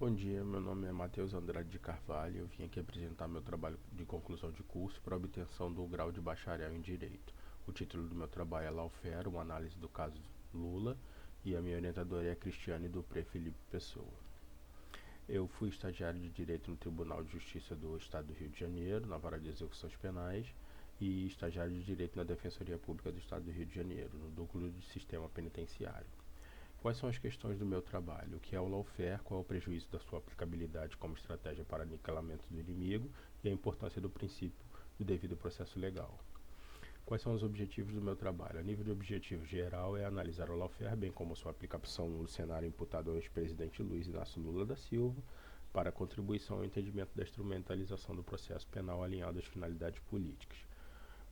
Bom dia, meu nome é Matheus Andrade de Carvalho e eu vim aqui apresentar meu trabalho de conclusão de curso para obtenção do grau de bacharel em Direito. O título do meu trabalho é Lawfare, uma análise do caso Lula, e a minha orientadora é a Cristiane Dupré Felipe Pessoa. Eu fui estagiário de Direito no Tribunal de Justiça do Estado do Rio de Janeiro, na Vara de Execuções Penais, e estagiário de Direito na Defensoria Pública do Estado do Rio de Janeiro, no Núcleo de Sistema Penitenciário. Quais são as questões do meu trabalho? O que é o lawfare? Qual é o prejuízo da sua aplicabilidade como estratégia para aniquilamento do inimigo? E a importância do princípio do devido processo legal. Quais são os objetivos do meu trabalho? A nível de objetivo geral é analisar o lawfare, bem como sua aplicação no cenário imputado ao ex-presidente Luiz Inácio Lula da Silva, para contribuição ao entendimento da instrumentalização do processo penal alinhado às finalidades políticas.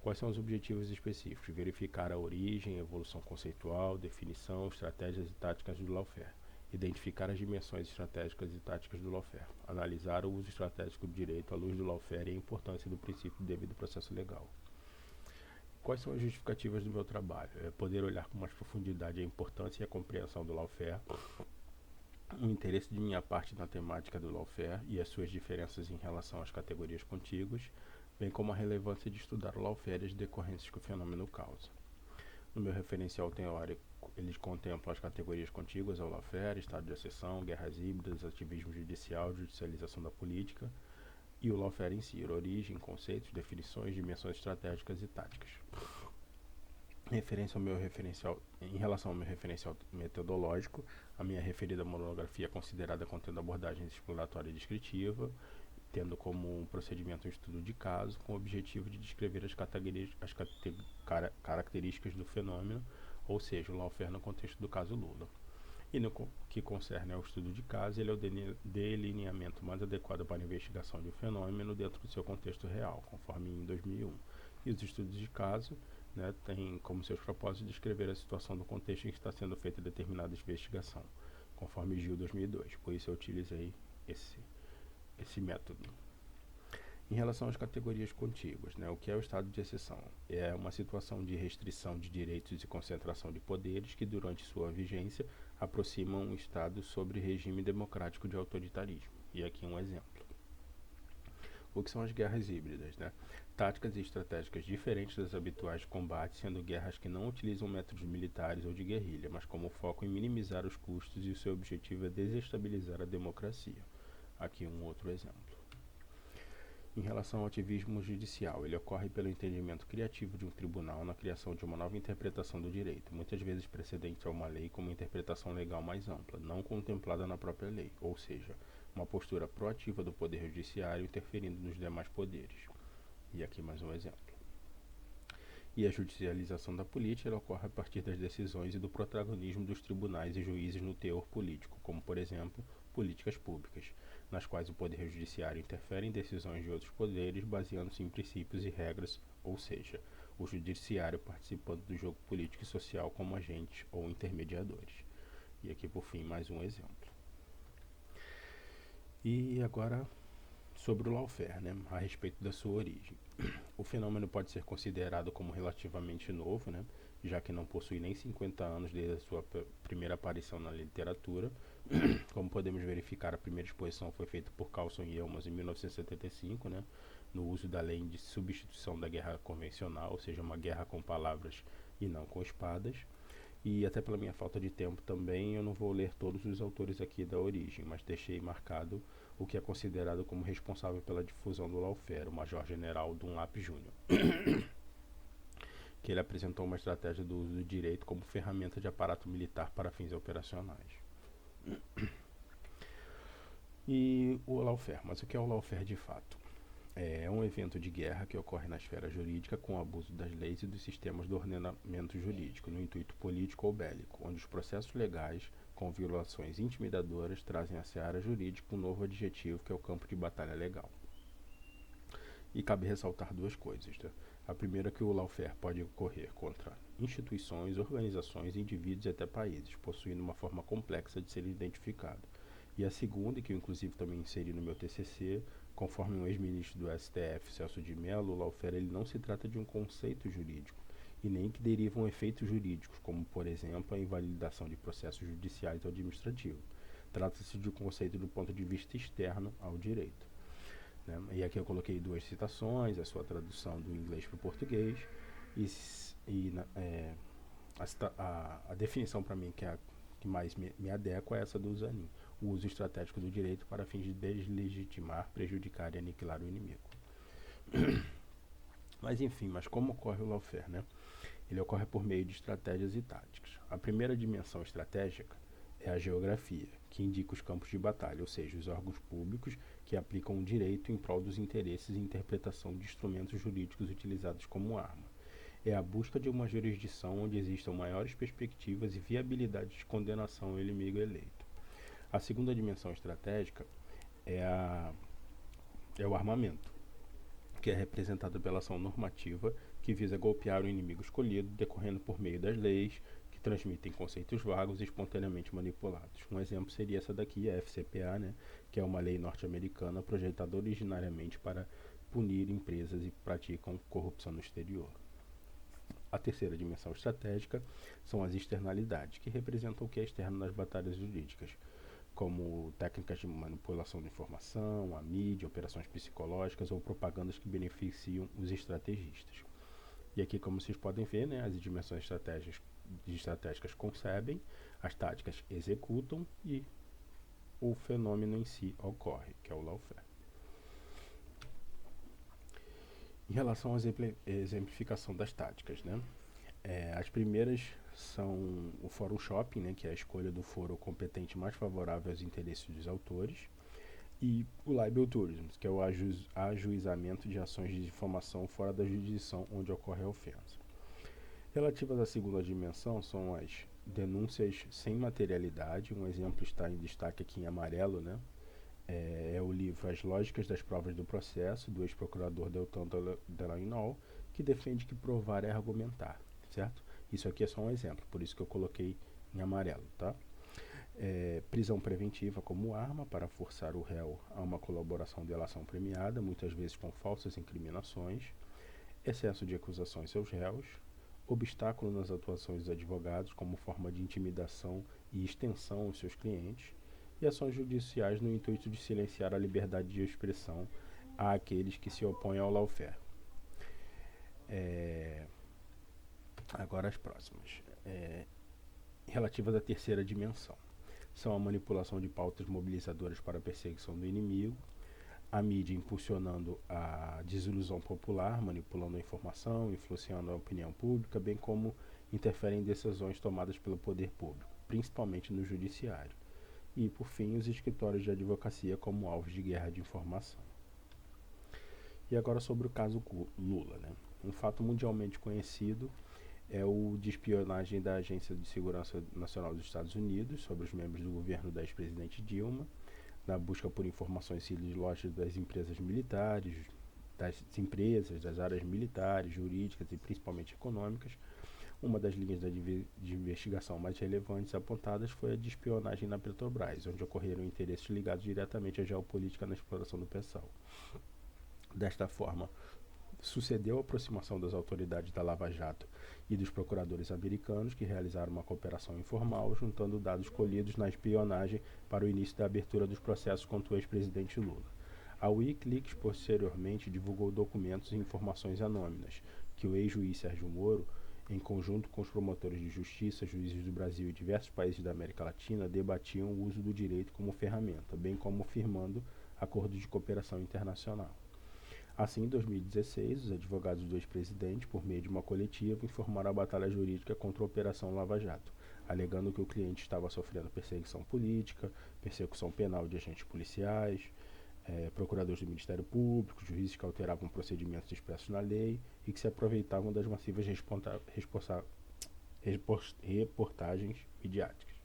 Quais são os objetivos específicos? Verificar a origem, evolução conceitual, definição, estratégias e táticas do lawfare. Identificar as dimensões estratégicas e táticas do lawfare. Analisar o uso estratégico do direito à luz do lawfare e a importância do princípio do devido processo legal. Quais são as justificativas do meu trabalho? É poder olhar com mais profundidade a importância e a compreensão do lawfare, o interesse de minha parte na temática do lawfare e as suas diferenças em relação às categorias contíguas, bem como a relevância de estudar o lawfare e as decorrências que o fenômeno causa. No meu referencial teórico, eles contemplam as categorias contíguas ao lawfare, estado de exceção, guerras híbridas, ativismo judicial, judicialização da política, e o lawfare em si, origem, conceitos, definições, dimensões estratégicas e táticas. Em relação ao meu referencial metodológico, a minha referida monografia é considerada contendo abordagens exploratória e descritiva, tendo como um procedimento um estudo de caso, com o objetivo de descrever características do fenômeno, ou seja, o lawfare no contexto do caso Lula. E no que concerne ao estudo de caso, ele é o delineamento mais adequado para a investigação de um fenômeno dentro do seu contexto real, conforme em 2001. E os estudos de caso têm como seus propósitos descrever a situação do contexto em que está sendo feita determinada investigação, conforme Gil 2002. Por isso eu utilizei esse método. Em relação às categorias contíguas, o que é o estado de exceção? É uma situação de restrição de direitos e concentração de poderes que, durante sua vigência, aproximam um Estado sobre regime democrático de autoritarismo. E aqui um exemplo. O que são as guerras híbridas? Táticas e estratégicas diferentes das habituais de combate, sendo guerras que não utilizam métodos militares ou de guerrilha, mas como foco em minimizar os custos e o seu objetivo é desestabilizar a democracia. Aqui um outro exemplo. Em relação ao ativismo judicial, ele ocorre pelo entendimento criativo de um tribunal na criação de uma nova interpretação do direito, muitas vezes precedente a uma lei como interpretação legal mais ampla, não contemplada na própria lei, ou seja, uma postura proativa do Poder Judiciário interferindo nos demais poderes. E aqui mais um exemplo. E a judicialização da política ocorre a partir das decisões e do protagonismo dos tribunais e juízes no teor político, como, por exemplo, políticas públicas, nas quais o Poder Judiciário interfere em decisões de outros poderes baseando-se em princípios e regras, ou seja, o Judiciário participando do jogo político e social como agentes ou intermediadores. E aqui, por fim, mais um exemplo. E agora, sobre o lawfare, a respeito da sua origem. O fenômeno pode ser considerado como relativamente novo, já que não possui nem 50 anos desde a sua primeira aparição na literatura. Como podemos verificar, a primeira exposição foi feita por Carlson e Elmas em 1975, no uso da lei de substituição da guerra convencional, ou seja, uma guerra com palavras e não com espadas. E até pela minha falta de tempo também, eu não vou ler todos os autores aqui da origem, mas deixei marcado o que é considerado como responsável pela difusão do lawfare, o Major-General Dunlap Jr., que ele apresentou uma estratégia do uso do direito como ferramenta de aparato militar para fins operacionais. E o lawfare, mas o que é o lawfare de fato? É um evento de guerra que ocorre na esfera jurídica com o abuso das leis e dos sistemas do ordenamento jurídico, no intuito político ou bélico, onde os processos legais, com violações intimidadoras, trazem à seara jurídica um novo adjetivo que é o campo de batalha legal. E cabe ressaltar duas coisas. A primeira é que o lawfare pode ocorrer contra instituições, organizações, indivíduos e até países, possuindo uma forma complexa de ser identificado. E a segunda, que eu inclusive também inseri no meu TCC, conforme um ex-ministro do STF, Celso de Mello, o lawfare ele não se trata de um conceito jurídico, e nem que derivam efeitos jurídicos, como, por exemplo, a invalidação de processos judiciais ou administrativos. Trata-se de um conceito do ponto de vista externo ao direito, né? E aqui eu coloquei duas citações, a sua tradução do inglês para o português, a definição para mim que mais me adequa é essa do Zanin: o uso estratégico do direito para fins de deslegitimar, prejudicar e aniquilar o inimigo. Mas como ocorre o lawfare, né? Ele ocorre por meio de estratégias e táticas. A primeira dimensão estratégica é a geografia, que indica os campos de batalha, ou seja, os órgãos públicos que aplicam o direito em prol dos interesses e interpretação de instrumentos jurídicos utilizados como arma. É a busca de uma jurisdição onde existam maiores perspectivas e viabilidade de condenação ao inimigo eleito. A segunda dimensão estratégica é o armamento, que é representado pela ação normativa que visa golpear o inimigo escolhido, decorrendo por meio das leis, que transmitem conceitos vagos e espontaneamente manipulados. Um exemplo seria essa daqui, a FCPA, né, que é uma lei norte-americana projetada originariamente para punir empresas que praticam corrupção no exterior. A terceira dimensão estratégica são as externalidades, que representam o que é externo nas batalhas jurídicas, como técnicas de manipulação de informação, a mídia, operações psicológicas ou propagandas que beneficiam os estrategistas. E aqui, como vocês podem ver, né, as dimensões estratégicas concebem, as táticas executam e o fenômeno em si ocorre, que é o lawfare. Em relação à exemplificação das táticas, né, as primeiras são o fórum shopping, né, que é a escolha do foro competente mais favorável aos interesses dos autores, e o libel tourism, que é o ajuizamento de ações de difamação fora da jurisdição onde ocorre a ofensa. Relativas à segunda dimensão são as denúncias sem materialidade. Um exemplo está em destaque aqui em amarelo, né? É o livro As Lógicas das Provas do Processo, do ex-procurador Deltan Delaunay, que defende que provar é argumentar, certo? Isso aqui é só um exemplo, por isso que eu coloquei em amarelo, tá? Prisão preventiva como arma para forçar o réu a uma colaboração de delação premiada, muitas vezes com falsas incriminações, excesso de acusações aos réus, obstáculo nas atuações dos advogados como forma de intimidação e extensão aos seus clientes, e ações judiciais no intuito de silenciar a liberdade de expressão àqueles que se opõem ao lawfare. Agora as próximas. Relativas à terceira dimensão. São a manipulação de pautas mobilizadoras para a perseguição do inimigo, a mídia impulsionando a desilusão popular, manipulando a informação, influenciando a opinião pública, bem como interferem em decisões tomadas pelo poder público, principalmente no judiciário. E, por fim, os escritórios de advocacia como alvos de guerra de informação. E agora sobre o caso Lula, né? Um fato mundialmente conhecido é o de espionagem da Agência de Segurança Nacional dos Estados Unidos sobre os membros do governo da ex-presidente Dilma, na busca por informações sigilosas das empresas militares, das áreas militares, jurídicas e principalmente econômicas. Uma das linhas de investigação mais relevantes apontadas foi a de espionagem na Petrobras, onde ocorreram interesses ligados diretamente à geopolítica na exploração do pré-sal. Desta forma, sucedeu a aproximação das autoridades da Lava Jato e dos procuradores americanos, que realizaram uma cooperação informal, juntando dados colhidos na espionagem para o início da abertura dos processos contra o ex-presidente Lula. A Wikileaks posteriormente divulgou documentos e informações anônimas que o ex-juiz Sérgio Moro, em conjunto com os promotores de justiça, juízes do Brasil e diversos países da América Latina, debatiam o uso do direito como ferramenta, bem como firmando acordos de cooperação internacional. Assim, em 2016, os advogados do ex-presidente, por meio de uma coletiva, informaram a batalha jurídica contra a Operação Lava Jato, alegando que o cliente estava sofrendo perseguição política, persecução penal de agentes policiais, procuradores do Ministério Público, juízes que alteravam procedimentos expressos na lei e que se aproveitavam das massivas reportagens midiáticas.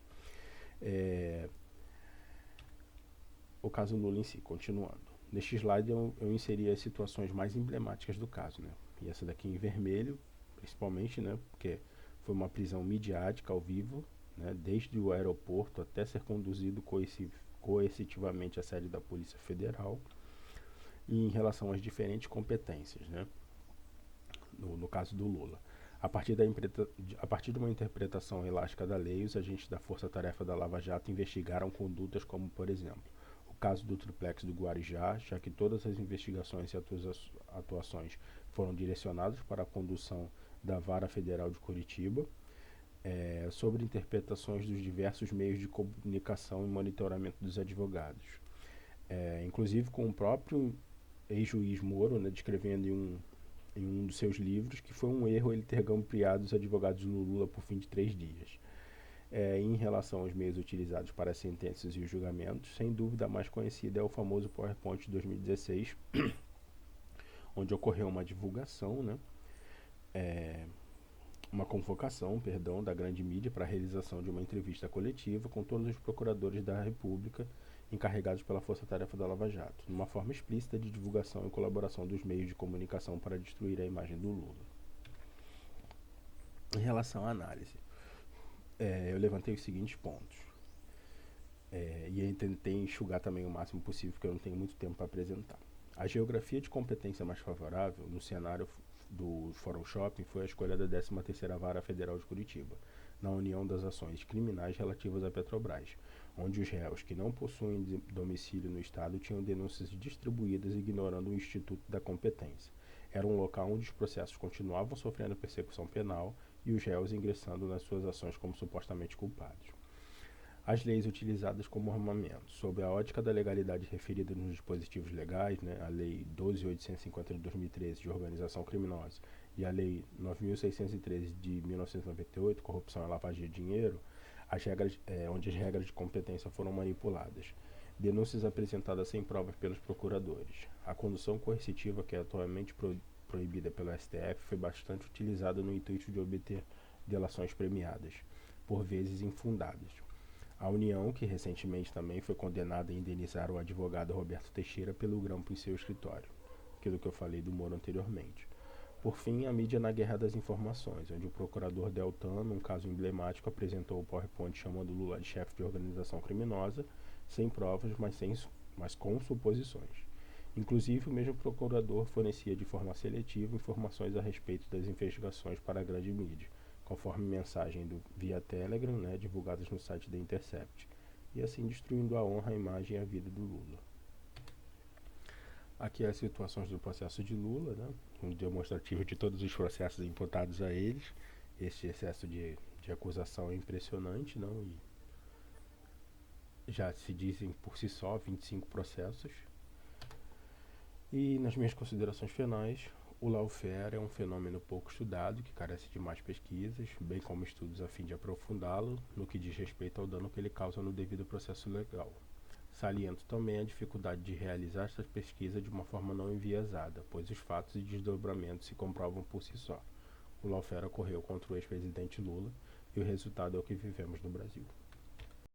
O caso Lula em si, continuando. Neste slide eu inseri as situações mais emblemáticas do caso, né? E essa daqui em vermelho, principalmente, né? Porque foi uma prisão midiática ao vivo, né? Desde o aeroporto até ser conduzido coercitivamente à sede da Polícia Federal, e em relação às diferentes competências, né? No caso do Lula. A partir de uma interpretação elástica da lei, os agentes da Força Tarefa da Lava Jato investigaram condutas como, por exemplo, o caso do triplex do Guarujá, já que todas as investigações e atuações foram direcionadas para a condução da Vara Federal de Curitiba, sobre interpretações dos diversos meios de comunicação e monitoramento dos advogados. Inclusive com o próprio ex-juiz Moro, né, descrevendo em um dos seus livros que foi um erro ele ter gampeado os advogados do Lula por fim de 3 dias. Em relação aos meios utilizados para as sentenças e os julgamentos, sem dúvida a mais conhecida é o famoso PowerPoint de 2016, onde ocorreu uma divulgação, né, uma convocação, da grande mídia para a realização de uma entrevista coletiva com todos os procuradores da República encarregados pela Força Tarefa da Lava Jato, numa forma explícita de divulgação e colaboração dos meios de comunicação para destruir a imagem do Lula. Em relação à análise, eu levantei os seguintes pontos. E aí tentei enxugar também o máximo possível, porque eu não tenho muito tempo para apresentar. A geografia de competência mais favorável no cenário do Fórum Shopping foi a escolha da 13ª Vara Federal de Curitiba, na união das ações criminais relativas à Petrobras, onde os réus que não possuem domicílio no estado tinham denúncias distribuídas ignorando o Instituto da Competência. Era um local onde os processos continuavam sofrendo persecução penal e os réus ingressando nas suas ações como supostamente culpados. As leis utilizadas como armamento, sob a ótica da legalidade referida nos dispositivos legais, né, a Lei 12.850 de 2013 de Organização Criminosa e a Lei 9.613 de 1998, Corrupção e Lavagem de Dinheiro, onde as regras de competência foram manipuladas. Denúncias apresentadas sem provas pelos procuradores. A condução coercitiva, que é atualmente proibida pelo STF, foi bastante utilizada no intuito de obter delações premiadas, por vezes infundadas. A União, que recentemente também foi condenada a indenizar o advogado Roberto Teixeira pelo grampo em seu escritório, aquilo que eu falei do Moro anteriormente. Por fim, a mídia na guerra das informações, onde o procurador Deltan, num caso emblemático, apresentou o PowerPoint chamando Lula de chefe de organização criminosa, sem provas, mas com suposições. Inclusive, o mesmo procurador fornecia de forma seletiva informações a respeito das investigações para a grande mídia, conforme mensagem via Telegram, né, divulgadas no site da Intercept, e assim destruindo a honra, a imagem e a vida do Lula. Aqui as situações do processo de Lula, né, um demonstrativo de todos os processos imputados a eles. Este excesso de acusação é impressionante, não? E já se dizem por si só 25 processos. E nas minhas considerações finais, o lawfare é um fenômeno pouco estudado que carece de mais pesquisas, bem como estudos a fim de aprofundá-lo no que diz respeito ao dano que ele causa no devido processo legal. Saliento também a dificuldade de realizar essa pesquisa de uma forma não enviesada, pois os fatos e desdobramentos se comprovam por si só. O lawfare ocorreu contra o ex-presidente Lula e o resultado é o que vivemos no Brasil.